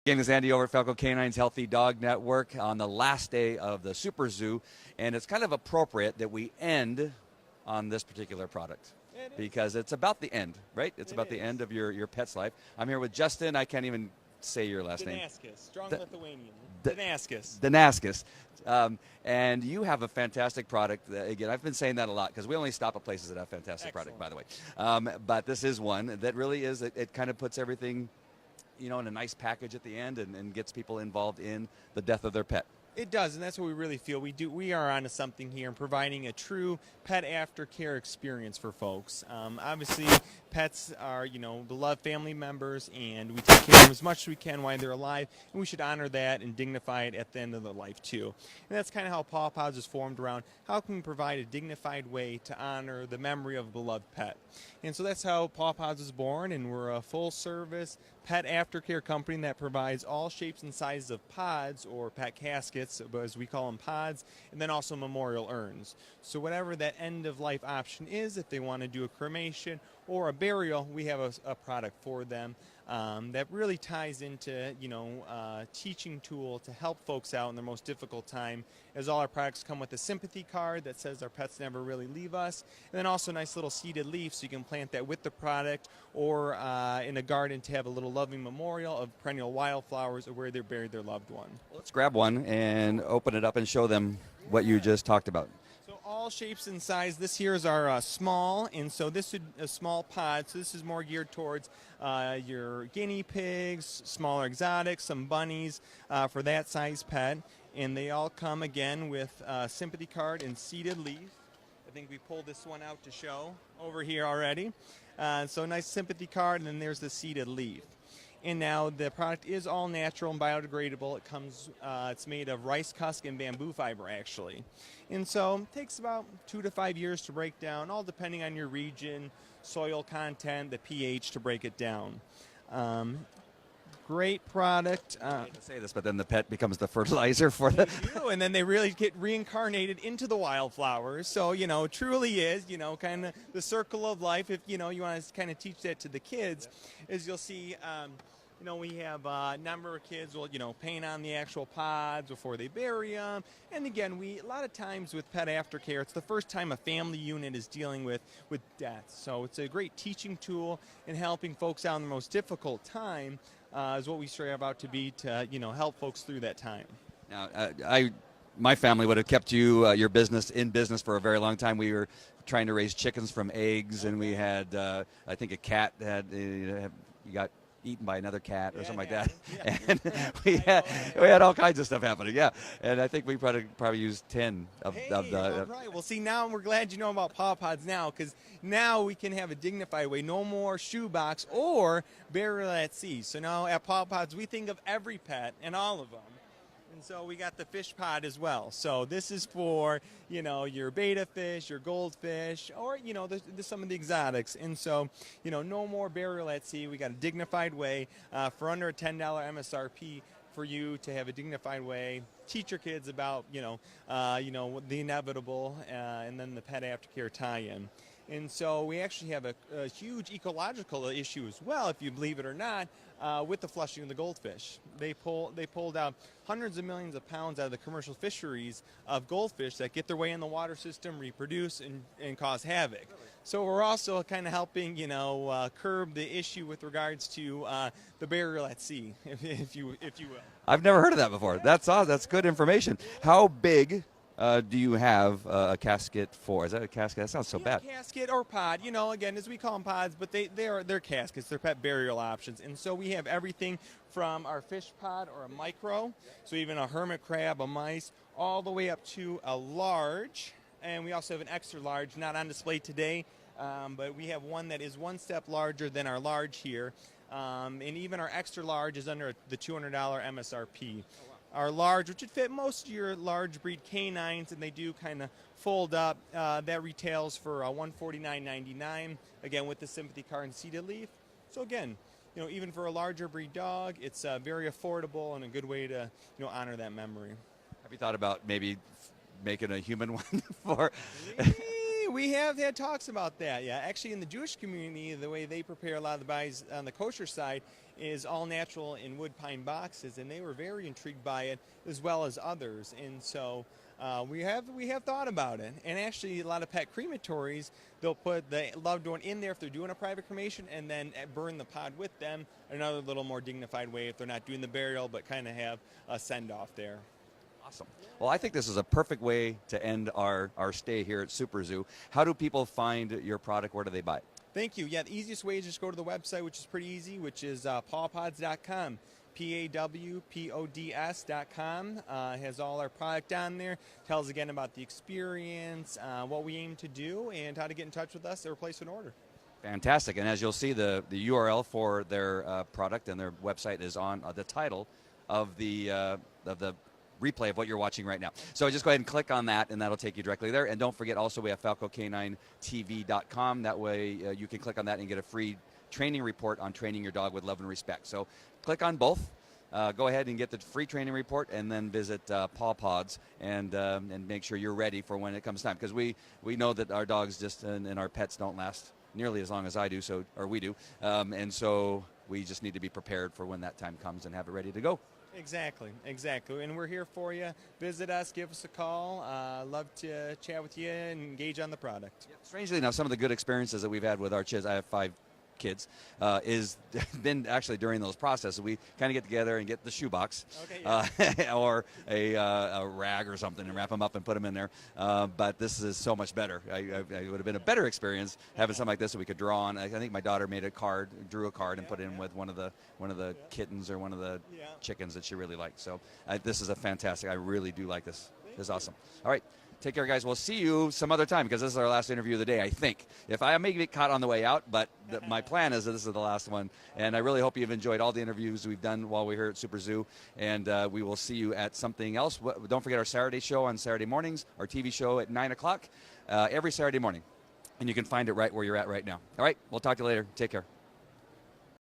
Gang is Andy over at Falco Canine's Healthy Dog Network on the last day of the Super Zoo, and it's kind of appropriate that we end on this particular product because it's about the end, right? It's about the end of your pet's life. I'm here with Justin. I can't even say your last name. Damascus, strong Lithuanian. Damascus. Damascus. And you have a fantastic product. Again, I've been saying that a lot because we only stop at places that have fantastic product, by the way. But this is one that really is, it kind of puts everything in a nice package at the end and gets people involved in the death of their pet. It does, and that's what we really feel. We are onto something here and providing a true pet aftercare experience for folks. Obviously, pets are, beloved family members, and we take care of them as much as we can while they're alive, and we should honor that and dignify it at the end of their life, too. And that's kind of how Paw Pods is formed around how can we provide a dignified way to honor the memory of a beloved pet. And so that's how Paw Pods was born, and we're a full-service pet aftercare company that provides all shapes and sizes of pods or pet caskets, as we call them pods, and then also memorial urns. So whatever that end-of-life option is, if they want to do a cremation or a burial, we have a product for them that really ties into, a teaching tool to help folks out in their most difficult time, as all our products come with a sympathy card that says our pets never really leave us, and then also a nice little seeded leaf so you can plant that with the product or in a garden to have a little loving memorial of perennial wildflowers or where they buried their loved one. Let's grab one and open it up and show them what you just talked about. All shapes and size. This here is our small, and so this is a small pod. So this is more geared towards your guinea pigs, smaller exotics, some bunnies for that size pet. And they all come again with sympathy card and seeded leaf. I think we pulled this one out to show over here already. So nice sympathy card, and then there's the seeded leaf. And now the product is all natural and biodegradable. It comes, it's made of rice husk and bamboo fiber, actually. And so it takes about 2 to 5 years to break down, all depending on your region, soil content, the pH to break it down. Great product. I hate to say this, but then the pet becomes the fertilizer for the... They do, and then they really get reincarnated into the wildflowers. So, it truly is, kind of the circle of life. If, you want to kind of teach that to the kids, is you'll see... we have a number of kids will, paint on the actual pods before they bury them. And again, a lot of times with pet aftercare, it's the first time a family unit is dealing with death. So it's a great teaching tool in helping folks out in the most difficult time is what we strive out to be to, help folks through that time. Now, my family would have kept your business in business for a very long time. We were trying to raise chickens from eggs, and we had, I think, a cat that you got eaten by another cat or something like that. Yeah. And we had all kinds of stuff happening, yeah. And I think we probably used 10 of the... all right. Well, see, now we're glad you know about Paw Pods now, because now we can have a dignified way. No more shoebox or burial at sea. So now at Paw Pods, we think of every pet and all of them. And so we got the fish pod as well. So this is for, your betta fish, your goldfish, or, some of the exotics. And so, no more burial at sea. We got a dignified way for under a $10 MSRP for you to have a dignified way. Teach your kids about, the inevitable and then the pet aftercare tie-in. And so we actually have a huge ecological issue as well, if you believe it or not, with the flushing of the goldfish. They pulled out hundreds of millions of pounds out of the commercial fisheries of goldfish that get their way in the water system, reproduce, and cause havoc. Really? So we're also kind of helping, curb the issue with regards to the burial at sea, if you will. I've never heard of that before. That's awesome. That's good information. How big do you have a casket for? Is that a casket? That sounds so bad. Casket or pod, again, as we call them pods, but they're caskets. They're pet burial options. And so we have everything from our fish pod or a micro, so even a hermit crab, a mice, all the way up to a large. And we also have an extra large, not on display today, but we have one that is one step larger than our large here. And even our extra large is under the $200 MSRP. Our large, which would fit most of your large breed canines, and they do kind of fold up. That retails for $149.99, again with the sympathy card and seeded leaf. So again, even for a larger breed dog, it's very affordable and a good way to honor that memory. Have you thought about maybe making a human one for? We have had talks about that. Yeah, actually, in the Jewish community, the way they prepare a lot of the pies on the kosher side is all natural in wood pine boxes, and they were very intrigued by it as well as others. And so we have thought about it. And actually, a lot of pet crematories, they'll put the loved one in there if they're doing a private cremation, and then burn the pod with them. Another little more dignified way if they're not doing the burial, but kind of have a send off there. Awesome. Well, I think this is a perfect way to end our stay here at Super Zoo. How do people find your product? Where do they buy it? Thank you. Yeah, the easiest way is just go to the website, which is pretty easy, which is pawpods.com. PAWPODS.com. Has all our product on there. Tells again about the experience, what we aim to do, and how to get in touch with us or place an order. Fantastic. And as you'll see, the URL for their product and their website is on the title of the replay of what you're watching right now. So just go ahead and click on that, and that'll take you directly there. And don't forget, also, we have FalcoK9TV.com. That way you can click on that and get a free training report on training your dog with love and respect. So click on both. Go ahead and get the free training report, and then visit Paw Pods and make sure you're ready for when it comes time. Because we know that our dogs and our pets don't last nearly as long as I do, or we do. And so we just need to be prepared for when that time comes and have it ready to go. Exactly. And we're here for you. Visit us, give us a call. Love to chat with you and engage on the product. Yeah, strangely enough, some of the good experiences that we've had with our kids, I have 5 kids, is been actually during those processes. We kind of get together and get the shoebox, okay, yeah. or a rag or something, and wrap them up and put them in there. But this is so much better. It would have been a better experience having something like this that we could draw on. I think my daughter made drew a card, and put it in with one of the kittens or one of the chickens that she really liked. So this is a fantastic. I really do like this. This is awesome. All right. Take care, guys. We'll see you some other time, because this is our last interview of the day, I think. If I may get caught on the way out, but my plan is that this is the last one. And I really hope you've enjoyed all the interviews we've done while we're here at Super Zoo. And we will see you at something else. Don't forget our Saturday show on Saturday mornings, our TV show at 9 o'clock every Saturday morning. And you can find it right where you're at right now. All right. We'll talk to you later. Take care.